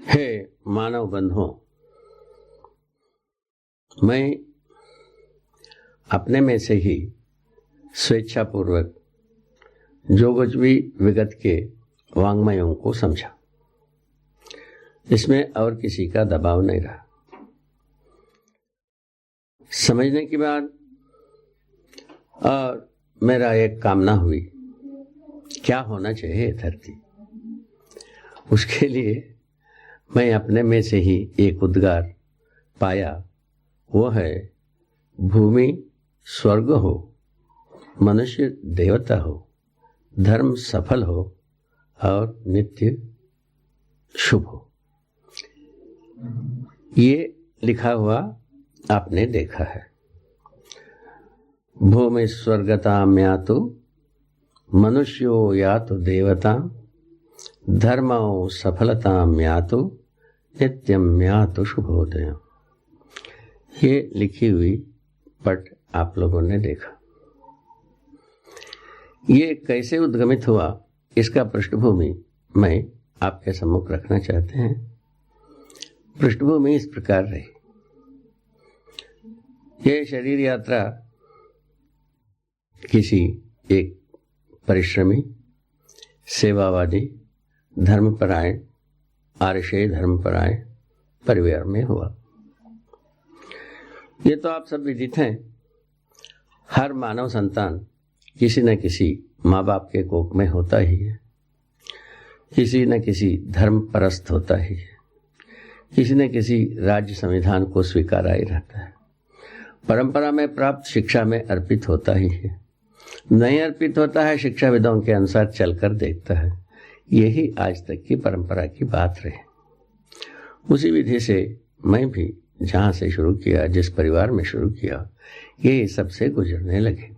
हे मानव बंधुओं, मैं अपने में से ही स्वेच्छापूर्वक जो कुछ भी विगत के वांग्मयों को समझा, इसमें और किसी का दबाव नहीं रहा। समझने के बाद और मेरा एक कामना हुई, क्या होना चाहिए धरती। उसके लिए मैं अपने में से ही एक उद्गार पाया, वो है भूमि स्वर्ग हो, मनुष्य देवता हो, धर्म सफल हो और नित्य शुभ हो। ये लिखा हुआ आपने देखा है। भूमि स्वर्गताम यातु मनुष्यो यातु देवता, धर्मो सफलताम यातु नित्यम यातु शुभोदय। ये लिखी हुई पट आप लोगों ने देखा। ये कैसे उद्गमित हुआ, इसका पृष्ठभूमि मैं आपके सम्मुख रखना चाहते हैं। पृष्ठभूमि इस प्रकार रही। ये शरीर यात्रा किसी एक परिश्रमी, सेवावादी, धर्मपरायण, आर्षेय धर्मपरायण परिवार में हुआ। ये तो आप सब विदित हैं। हर मानव संतान किसी न किसी माँ बाप के कोख में होता ही है, किसी न किसी धर्म परस्त होता ही है, किसी न किसी राज्य संविधान को स्वीकारा ही रहता है, परंपरा में प्राप्त शिक्षा में अर्पित होता ही है, नहीं अर्पित होता है शिक्षाविदों के अनुसार चलकर देखता है। यही आज तक की परंपरा की बात रही। उसी विधि से मैं भी जहाँ से शुरू किया, जिस परिवार में शुरू किया, ये सबसे गुजरने लगे।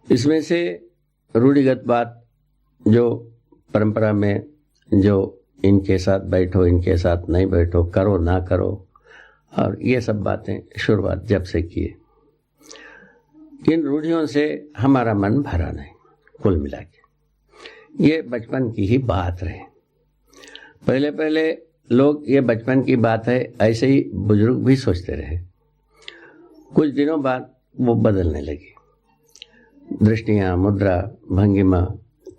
इसमें से रूढ़िगत बात, जो परंपरा में जो इनके साथ बैठो, इनके साथ नहीं बैठो, करो ना करो, और ये सब बातें शुरुआत जब से किए, इन रूढ़ियों से हमारा मन भरा नहीं। कुल मिला के ये बचपन की ही बात रहे। पहले पहले लोग ये बचपन की बात है ऐसे ही बुजुर्ग भी सोचते रहे। कुछ दिनों बाद वो बदलने लगी। दृष्टियाँ, मुद्रा, भंगिमा,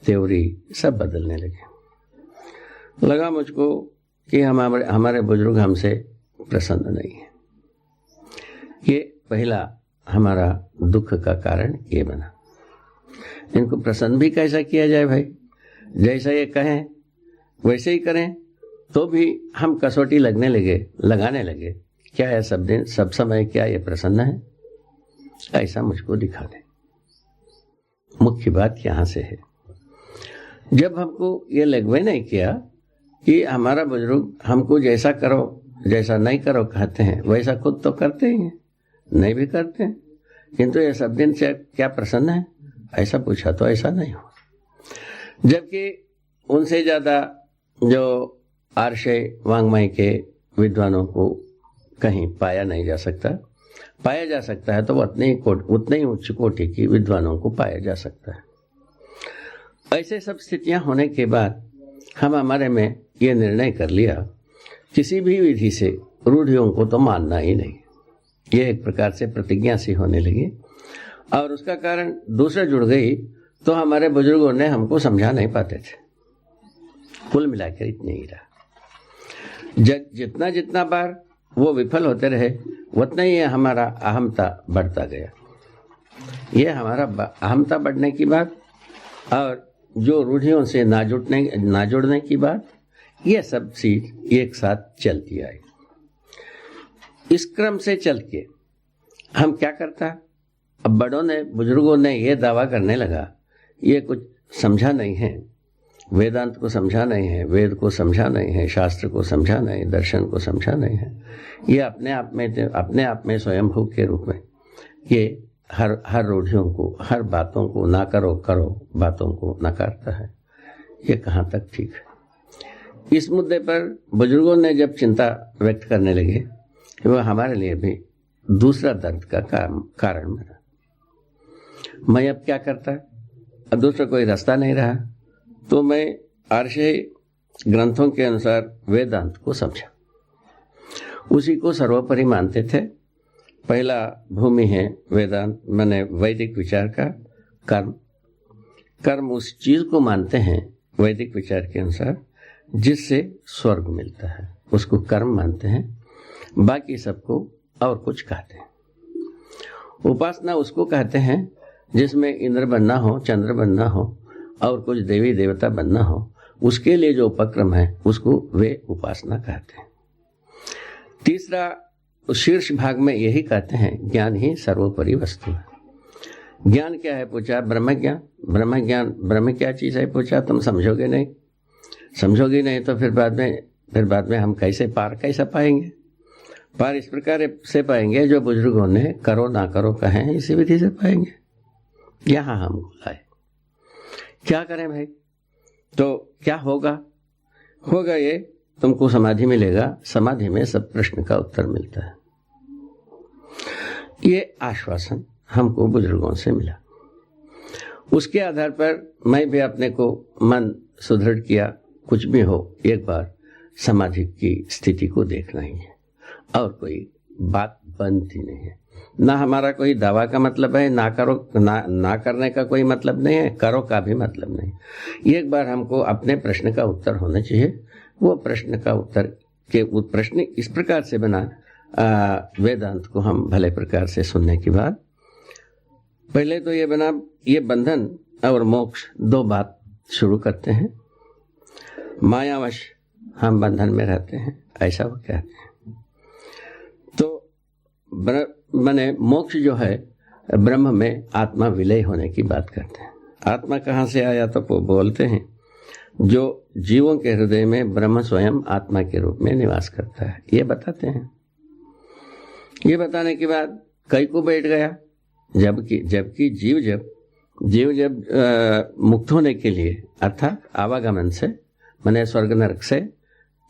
त्योरी सब बदलने लगे। लगा मुझको कि हमारे बुजुर्ग हमसे प्रसन्न नहीं है। ये पहला हमारा दुख का कारण ये बना। इनको प्रसन्न भी कैसा किया जाए भाई, जैसा ये कहें वैसे ही करें, तो भी हम कसौटी लगाने लगे। क्या है सब दिन सब समय, क्या ये प्रसन्न है? ऐसा मुझको दिखा दे। मुख्य बात यहाँ से है, जब हमको ये लगवे नहीं किया कि हमारा बुजुर्ग हमको जैसा करो जैसा नहीं करो कहते हैं, वैसा खुद तो करते ही हैं, नहीं भी करते हैं, किंतु ये सब दिन से क्या प्रसन्न है ऐसा पूछा तो ऐसा नहीं हो। जबकि उनसे ज्यादा जो आर्षेय वांग्मय के विद्वानों को कहीं पाया नहीं जा सकता। पाया जा सकता है तो उतने ही उच्च कोटि की विद्वानों को पाया जा सकता है। ऐसे सब स्थितियां होने के बाद हम हमारे में ये निर्णय कर लिया, किसी भी विधि से रूढ़ियों को तो मानना ही नहीं। ये एक प्रकार से प्रतिज्ञा सी होने लगी, और उसका कारण दूसरे जुड़ गई तो हमारे बुजुर्गों ने हमको समझा नहीं पाते थे। कुल मिलाकर इतने ही रहा। जितना बार वो विफल होते रहे, उतना ही हमारा अहमता बढ़ता गया। ये हमारा अहमता बढ़ने की बात और जो रूढ़ियों से ना जुड़ने की बात, ये सब चीज एक साथ चलती आई। इस क्रम से चल के हम क्या करता, अब बुजुर्गों ने ये दावा करने लगा, ये कुछ समझा नहीं है, वेदांत को समझा नहीं है, वेद को समझा नहीं है, शास्त्र को समझा नहीं, दर्शन को समझा नहीं है। ये अपने आप में स्वयंभू के रूप में ये हर रूढ़ियों को, हर बातों को ना करो बातों को नकारता है। ये कहाँ तक ठीक है? इस मुद्दे पर बुजुर्गों ने जब चिंता व्यक्त करने लगे, वह हमारे लिए भी दूसरा दर्द का कारण बना। मैं अब क्या करता, अब दूसरा कोई रास्ता नहीं रहा, तो मैं आर्षेय ग्रंथों के अनुसार वेदांत को समझा, उसी को सर्वोपरि मानते थे। पहला भूमि है वेदांत माने वैदिक विचार का कर्म। कर्म उस चीज को मानते हैं वैदिक विचार के अनुसार जिससे स्वर्ग मिलता है, उसको कर्म मानते हैं। बाकी सबको और कुछ कहते हैं। उपासना उसको कहते हैं जिसमें इंद्र बनना हो, चंद्र बनना हो और कुछ देवी देवता बनना हो, उसके लिए जो उपक्रम है उसको वे उपासना कहते हैं। तीसरा शीर्ष भाग में यही कहते हैं ज्ञान ही सर्वोपरि वस्तु है। ज्ञान क्या है पूछा, ब्रह्म ज्ञान। ब्रह्म ज्ञान, ब्रह्म क्या चीज है पूछा, तुम समझोगे नहीं, समझोगे नहीं तो फिर बाद में हम कैसे पाएंगे। पार इस प्रकार से पाएंगे जो बुजुर्गों ने करो ना करो कहें, इसी विधि से पाएंगे। यहां हम लाए, क्या करें भाई, तो क्या होगा ये, तुमको समाधि मिलेगा, समाधि में सब प्रश्न का उत्तर मिलता है। ये आश्वासन हमको बुजुर्गों से मिला। उसके आधार पर मैं भी अपने को मन सुदृढ़ किया, कुछ भी हो एक बार समाधि की स्थिति को देखना ही है और कोई बात बनती नहीं है। ना हमारा कोई दावा का मतलब है, ना करने का कोई मतलब नहीं है, करो का भी मतलब नहीं। एक बार हमको अपने प्रश्न का उत्तर होना चाहिए। वो प्रश्न का उत्तर के प्रश्न इस प्रकार से बना, वेदांत को हम भले प्रकार से सुनने के बाद पहले तो ये बना, ये बंधन और मोक्ष दो बात शुरू करते हैं। मायावश हम बंधन में रहते हैं, ऐसा वो कहते हैं। तो माने मोक्ष जो है ब्रह्म में आत्मा विलय होने की बात करते हैं। आत्मा कहाँ से आया, तो वो बोलते हैं जो जीवों के हृदय में ब्रह्म स्वयं आत्मा के रूप में निवास करता है, ये बताते हैं। ये बताने के बाद कई को बैठ गया, जबकि जीव जब मुक्त होने के लिए अर्थात आवागमन से माने स्वर्ग नरक से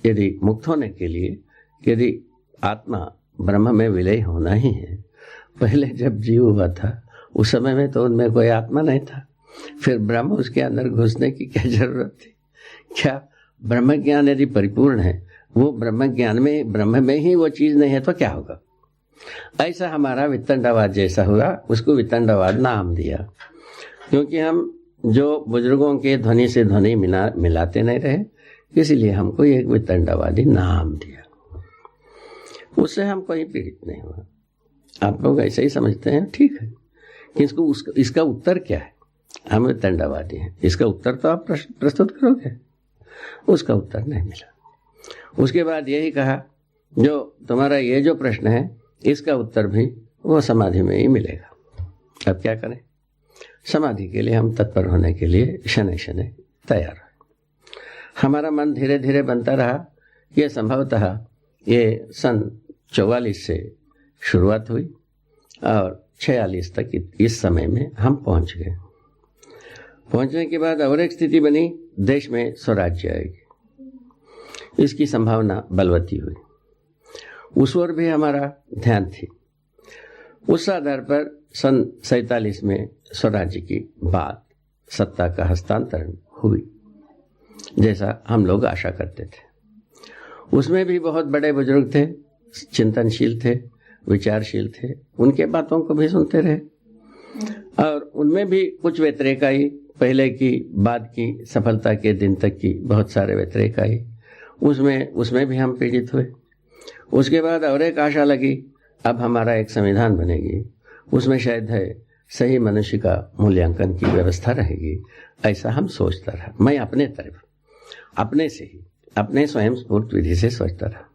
यदि मुक्त होने के लिए यदि आत्मा ब्रह्म में विलय होना ही है, पहले जब जीव हुआ था उस समय में तो उनमें कोई आत्मा नहीं था, फिर ब्रह्म उसके अंदर घुसने की क्या जरूरत थी। क्या ब्रह्म ज्ञान यदि परिपूर्ण है, वो ब्रह्म में ही वो चीज नहीं है तो क्या होगा। ऐसा हमारा वितंडवाद जैसा हुआ, उसको वितंडवाद नाम दिया, क्योंकि हम जो बुजुर्गों के ध्वनि से ध्वनि मिलाते नहीं रहे, इसीलिए हमको एक वितंडवादी नाम दिया। उससे हम कोई पीड़ित नहीं हुआ। आप लोग ऐसे ही समझते हैं, ठीक है, कि इसका उत्तर क्या है, हम वितंडवादी हैं, इसका उत्तर तो आप प्रस्तुत करोगे। उसका उत्तर नहीं मिला। उसके बाद यही कहा जो तुम्हारा ये जो प्रश्न है इसका उत्तर भी वो समाधि में ही मिलेगा। अब क्या करें, समाधि के लिए हम तत्पर होने के लिए शनै तैयार है। हमारा मन धीरे धीरे बनता रहा। ये संभवतः ये सन 44 से शुरुआत हुई और 46 तक इस समय में हम पहुंच गए। पहुंचने के बाद और एक स्थिति बनी, देश में स्वराज्य आएगी, इसकी संभावना बलवती हुई। उस ओर भी हमारा ध्यान थी। उस आधार पर सन 47 में स्वराज्य की बात, सत्ता का हस्तांतरण हुई, जैसा हम लोग आशा करते थे। उसमें भी बहुत बड़े बुजुर्ग थे, चिंतनशील थे, विचारशील थे, उनके बातों को भी सुनते रहे और उनमें भी कुछ व्यतिरेक आई। पहले की बाद की सफलता के दिन तक की बहुत सारे व्यतिरेक आई, उसमें भी हम पीड़ित हुए। उसके बाद और एक आशा लगी, अब हमारा एक संविधान बनेगी, उसमें शायद है सही मनुष्य का मूल्यांकन की व्यवस्था रहेगी, ऐसा हम सोचता रहा। मैं अपने तरफ अपने स्वयं स्फूर्त विधि से सोचता रहा।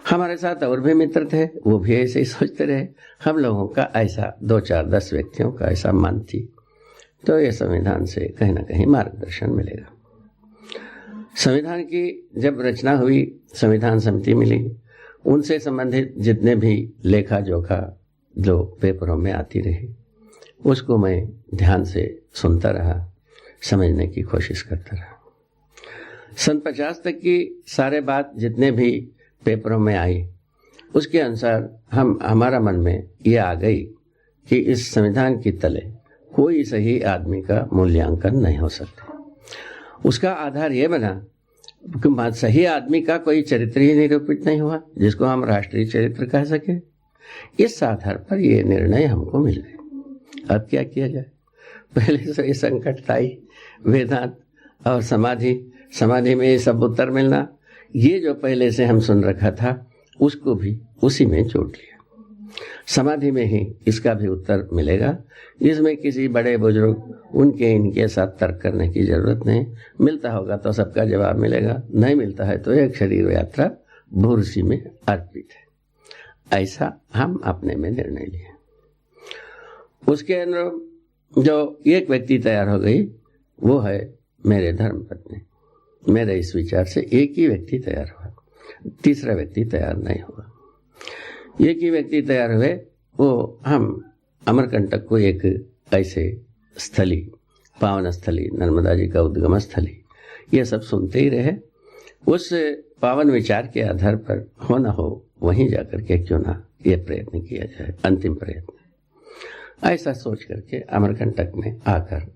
हमारे साथ और भी मित्र थे, वो भी ऐसे ही सोचते रहे। हम लोगों का ऐसा 2-4-10 व्यक्तियों का ऐसा मन थी, तो ये संविधान से कहीं ना कहीं मार्गदर्शन मिलेगा। संविधान की जब रचना हुई, संविधान समिति मिली, उनसे संबंधित जितने भी लेखा जोखा जो पेपरों में आती रही, उसको मैं ध्यान से सुनता रहा, समझने की कोशिश करता रहा। सन 50 तक की सारे बात जितने भी पेपरों में आई, उसके अनुसार हमारा मन में ये आ गई कि इस संविधान की तले कोई सही आदमी का मूल्यांकन नहीं हो सकता। उसका आधार ये बना सही आदमी का कोई चरित्र ही निरूपित नहीं हुआ जिसको हम राष्ट्रीय चरित्र कह सके। इस आधार पर ये निर्णय हमको मिल गए। अब क्या किया जाए? पहले से ये संकट था ही, वेदांत और समाधि में ये सब उत्तर मिलना, ये जो पहले से हम सुन रखा था उसको भी उसी में जोड़ लिया। समाधि में ही इसका भी उत्तर मिलेगा। इसमें किसी बड़े बुजुर्ग उनके इनके साथ तर्क करने की जरूरत नहीं। मिलता होगा तो सबका जवाब मिलेगा, नहीं मिलता है तो एक शरीर यात्रा भूर्सी में अर्पित है। ऐसा हम अपने में निर्णय लिए। उसके अनुरूप जो एक व्यक्ति तैयार हो गई वो है मेरे धर्मपत्नी। मेरे इस विचार से एक ही व्यक्ति तैयार हुआ, तीसरा व्यक्ति तैयार नहीं हुआ। एक ही व्यक्ति तैयार हुए, वो हम अमरकंटक को एक ऐसे स्थली, पावन स्थली, नर्मदा जी का उद्गम स्थली, ये सब सुनते ही रहे। उस पावन विचार के आधार पर हो न हो वहीं जाकर के क्यों ना ये प्रयत्न किया जाए, अंतिम प्रयत्न। ऐसा सोच करके अमरकंटक में आकर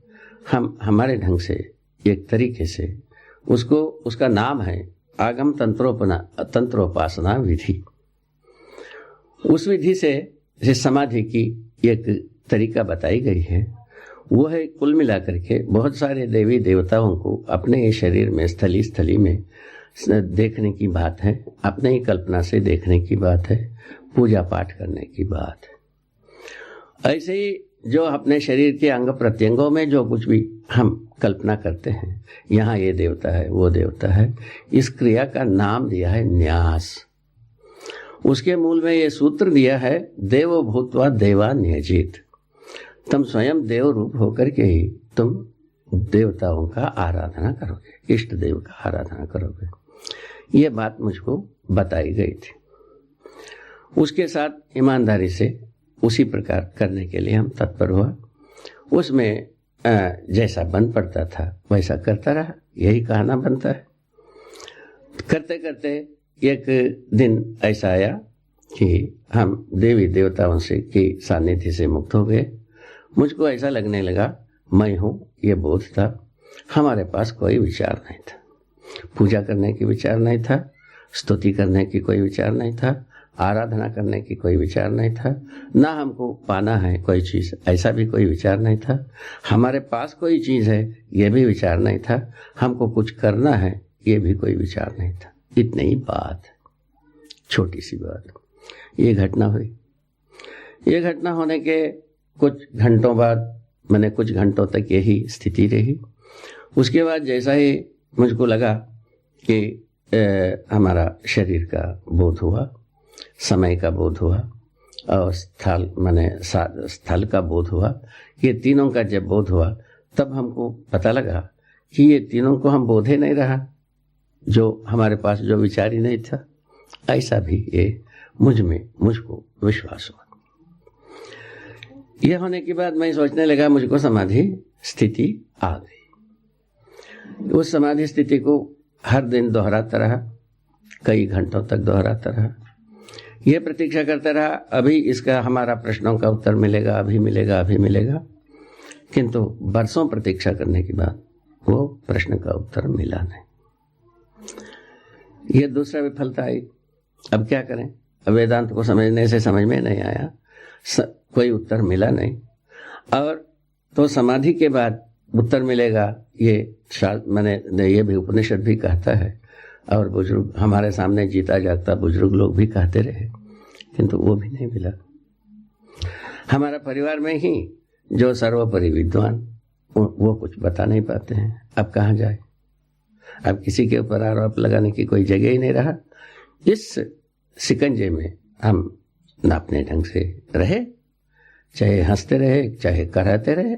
हम हमारे ढंग से एक तरीके से उसका नाम है आगम तंत्रोपासना विधि। उस विधि से समाधि की एक तरीका बताई गई है। वो है कुल मिलाकर के बहुत सारे देवी देवताओं को अपने शरीर में स्थली में देखने की बात है, अपने ही कल्पना से देखने की बात है, पूजा पाठ करने की बात है। ऐसे ही जो अपने शरीर के अंग प्रत्यंगों में जो कुछ भी हम कल्पना करते हैं, यहाँ ये देवता है, वो देवता है, इस क्रिया का नाम दिया है न्यास। उसके मूल में ये सूत्र दिया है, देवो भूत्वा देवा न्यजित। तुम स्वयं देव रूप होकर के ही तुम देवताओं का आराधना करोगे, इष्ट देव का आराधना करोगे। ये बात मुझको बताई गई थी। उसके साथ ईमानदारी से उसी प्रकार करने के लिए हम तत्पर हुआ। उसमें जैसा बन पड़ता था वैसा करता रहा, यही कहना बनता है। करते करते एक दिन ऐसा आया कि हम देवी देवताओं से की सानिध्य से मुक्त हो गए। मुझको ऐसा लगने लगा मैं हूँ, ये बोध था। हमारे पास कोई विचार नहीं था, पूजा करने की विचार नहीं था, स्तुति करने की कोई विचार नहीं था, आराधना करने की कोई विचार नहीं था, ना हमको पाना है कोई चीज़, ऐसा भी कोई विचार नहीं था। हमारे पास कोई चीज़ है ये भी विचार नहीं था, हमको कुछ करना है ये भी कोई विचार नहीं था। इतनी ही बात, छोटी सी बात। ये घटना हुई। ये घटना होने के कुछ घंटों बाद, मैंने कुछ घंटों तक यही स्थिति रही। उसके बाद जैसा ही मुझको लगा कि हमारा शरीर का बोध हुआ, समय का बोध हुआ और स्थल का बोध हुआ, ये तीनों का जब बोध हुआ तब हमको पता लगा कि ये तीनों को हम बोधे नहीं रहा, जो हमारे पास जो विचार ही नहीं था। ऐसा भी ये मुझको विश्वास हुआ। यह होने के बाद मैं सोचने लगा मुझको समाधि स्थिति आ गई। उस समाधि स्थिति को हर दिन दोहराता रहा, कई घंटों तक दोहराता रहा। यह प्रतीक्षा करता रहा अभी इसका हमारा प्रश्नों का उत्तर मिलेगा, अभी मिलेगा, अभी मिलेगा। किंतु बरसों प्रतीक्षा करने के बाद वो प्रश्न का उत्तर मिला नहीं। ये दूसरा विफलता आई। अब क्या करें? अब वेदांत को समझने से समझ में नहीं आया, कोई उत्तर मिला नहीं। और तो समाधि के बाद उत्तर मिलेगा, ये भी उपनिषद भी कहता है और बुजुर्ग हमारे सामने जीता जागता बुजुर्ग लोग भी कहते रहे, किंतु वो भी नहीं मिला। हमारा परिवार में ही जो सर्वोपरि विद्वान वो कुछ बता नहीं पाते हैं। अब कहाँ जाए? अब किसी के ऊपर आरोप लगाने की कोई जगह ही नहीं रहा। इस शिकंजे में हम न अपने ढंग से रहे, चाहे हंसते रहे, चाहे कराते रहे,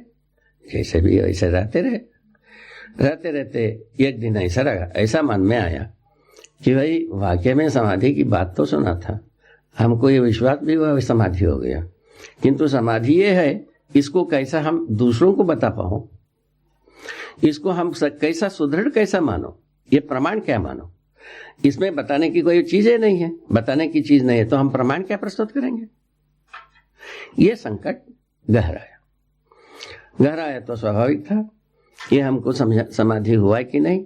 जैसे भी वैसे रहते रहे। रहते रहते एक दिन ऐसा मन में आया कि भाई वाकई में समाधि की बात तो सुना था, हमको ये विश्वास भी हुआ समाधि हो गया, किंतु समाधि ये है, इसको कैसा हम दूसरों को बता पाओ, इसको हम कैसा सुदृढ़ कैसा मानो, ये प्रमाण क्या मानो? इसमें बताने की कोई चीजें नहीं है, बताने की चीज नहीं है तो हम प्रमाण क्या प्रस्तुत करेंगे? ये संकट गहराया तो स्वाभाविक था। ये हमको समाधि हुआ कि नहीं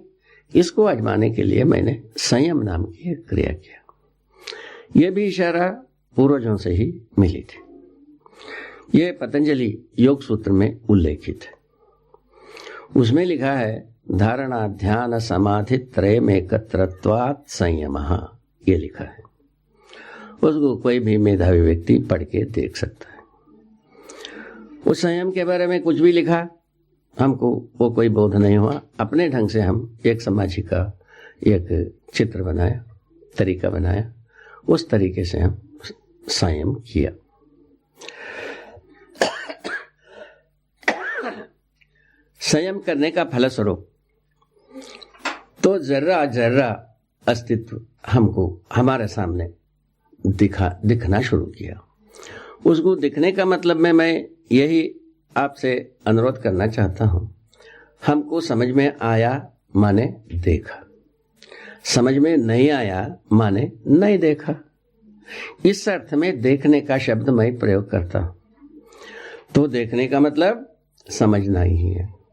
इसको आजमाने के लिए मैंने संयम नाम की एक क्रिया किया। यह भी इशारा पूर्वजों से ही मिली थी। यह पतंजलि योग सूत्र में उल्लेखित है। उसमें लिखा है धारणा ध्यान समाधि त्रय में एकत्रत्वात् संयमः, ये लिखा है। उसको कोई भी मेधावी व्यक्ति पढ़ के देख सकता है। उस संयम के बारे में कुछ भी लिखा, हमको वो कोई बोध नहीं हुआ। अपने ढंग से हम एक समाधि का एक चित्र बनाया, तरीका बनाया, उस तरीके से हम संयम किया। संयम करने का फलस्वरूप तो जर्रा जर्रा अस्तित्व हमको हमारे सामने दिखना शुरू किया। उसको दिखने का मतलब में मैं यही आपसे अनुरोध करना चाहता हूं, हमको समझ में आया माने देखा, समझ में नहीं आया माने नहीं देखा। इस अर्थ में देखने का शब्द मैं प्रयोग करता हूं। तो देखने का मतलब समझना ही है।